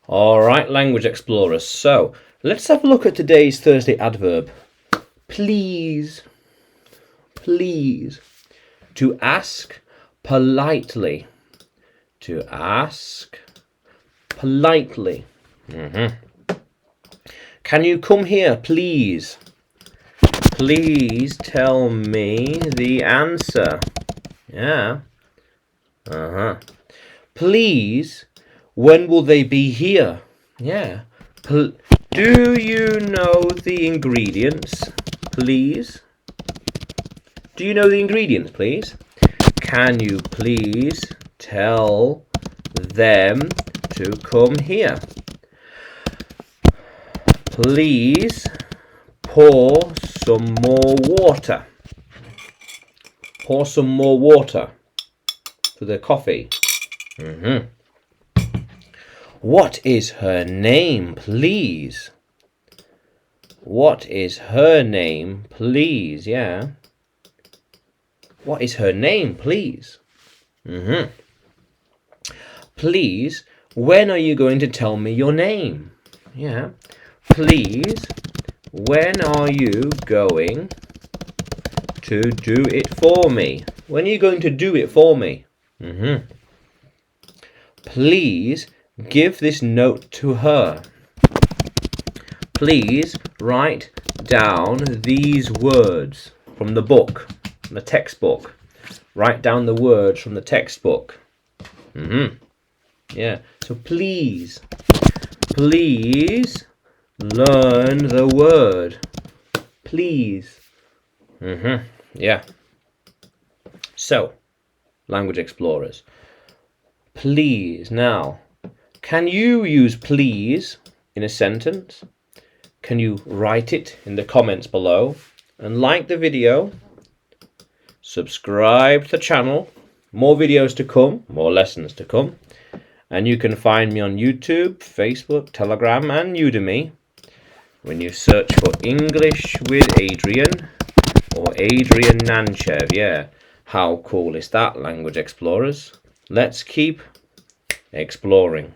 Alright, language explorers. So, let's have a look at today's Thursday adverb. Please. Please. To ask politely. To ask politely. Can you come here, please? Please tell me the answer. Yeah. Please, when will they be here? Yeah. Do you know the ingredients, please? Do you know the ingredients, please? Can you please tell them to come here? Please pour some more water. Pour some more water for the coffee. What is her name, please? What is her name, please? Yeah. What is her name, please? Please, when are you going to tell me your name? Yeah. Please, when are you going to do it for me? When are you going to do it for me? Please give this note to her. Please write down these words from the book, from the textbook. Write down the words from the textbook. Yeah. So please learn the word. Please. Yeah. So, language explorers. Please. Now, can you use please in a sentence? Can you write it in the comments below? And like the video. Subscribe to the channel. More videos to come. More lessons to come. And you can find me on YouTube, Facebook, Telegram and Udemy when you search for English with Adrian or Adrian Nanchev. Yeah, how cool is that, language explorers? Let's keep exploring.